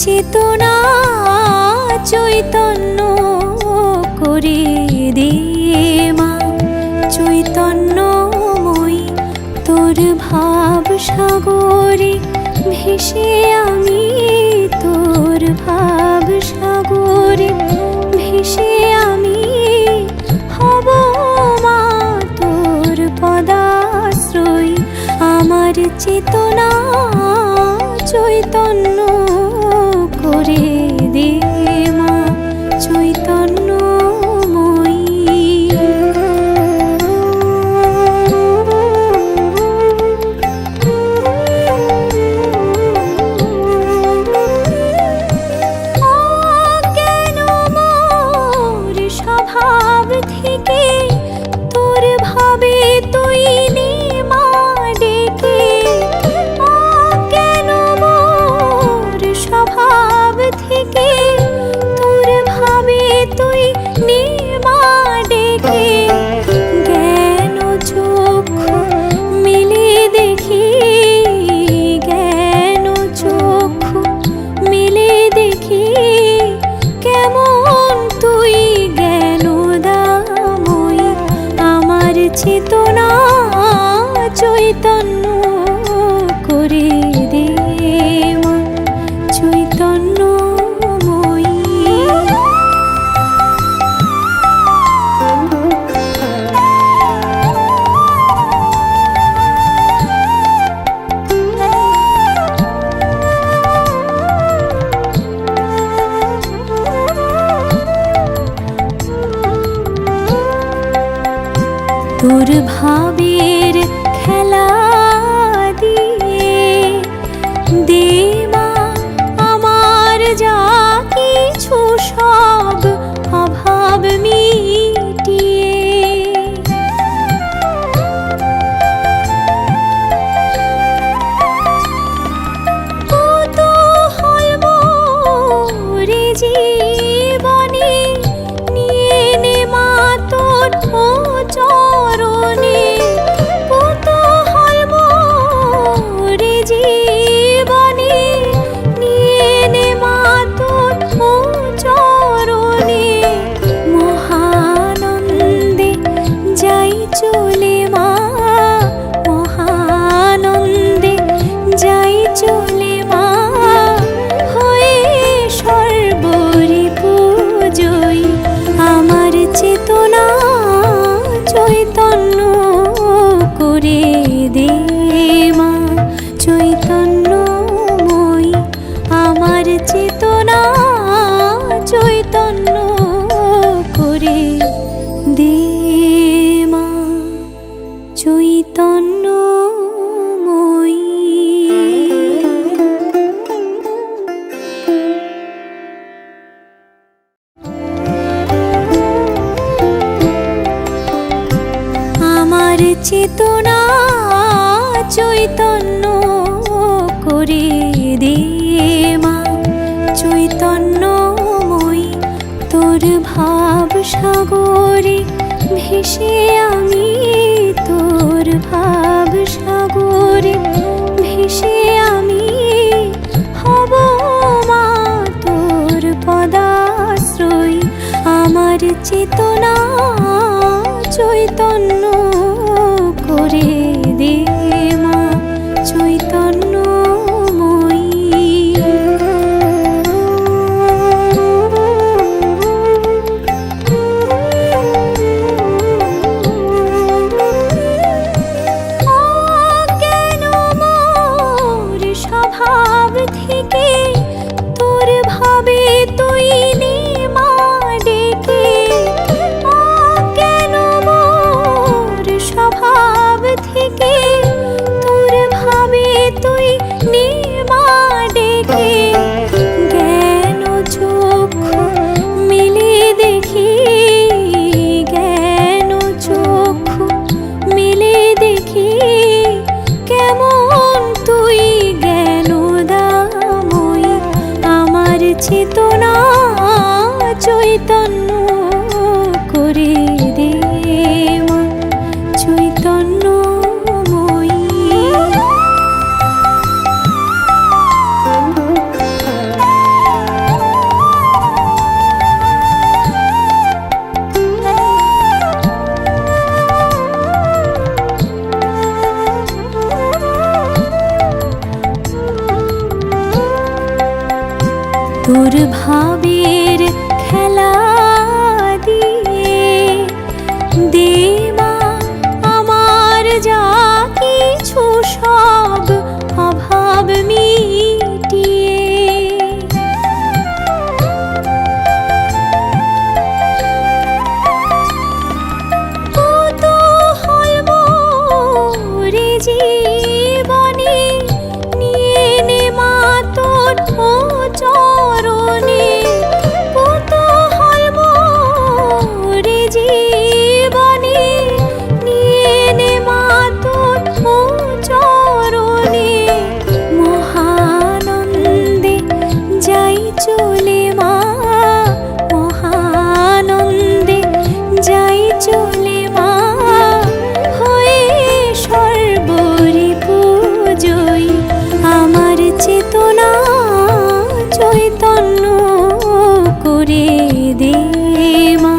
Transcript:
চেতনা চৈতন্য করে দে মা, চৈতন্যময়ী তোর ভাব সাগরে ভেসে আমি, তোর ভাব সাগরে ভেসে আমি হব মা তোর পদাশ্রয়ী। আমার চেতনা চৈতন্য করে দে মা, চৈতন্যময়ী। অজ্ঞান মোর স্বভাব থেকে তোর ভাবে তুই নে মা ডেকে। অজ্ঞান মোর স্বভাব থেকে তোর ভাবে তুই নে মা ডেকে। জ্ঞান চক্ষু মেলে দেখি, জ্ঞান চক্ষু মেলে দেখি কেমন তুই জ্ঞানদাময়ী। আমার চেতনা চৈতন্য করে দে মা, চৈতন্যময়ী। তোর ভাবের খেলা দিয়ে দে মা আমার যা কিছু সব অভাব মিটিয়ে। কৌতূহল মোরে জীবনে নিয়ে নে মা তোর চরণে। কৌতূহল মোরে জীবনে নিয়ে নে মা তোর চরণে। মহানন্দে যাই চলে মা, মহানন্দে যাই চলে মা হয়ে সর্বরিপুজয়ী। আমার চেতনা চৈতন্য করে দে মা, চৈতন্যময়ী। আমার চেতনা চৈতন্য করে দে মা, চৈতন্যময়ী। আমার চেতনা চৈতন্য করে দে মা, চৈতন্যময়ী। তোর ভাব সাগরে ভেসে আমি, তোর ভাব সাগরে ভেসে আমি হব মা তোর পদাশ্রয়ী। আমার চেতনা চৈতন্য করে দে মা, চৈতন্যময়ী। অজ্ঞান তোর ভাবের খেলা দিয়ে দে মা আমার যা কিছু সব অভাব মিটিয়ে। কৌতূহল মোরে জীবনে নিয়ে নে মা তোর চরণে। কৌতূহল মোরে জীবনে নিয়ে নে মা তোর চরণে। মহানন্দে যাই চলে মা, মহানন্দে যাই চলে মা, হয়ে সর্বরিপুজয়ী। আমার চেতনা চৈতন্য করে দে মা।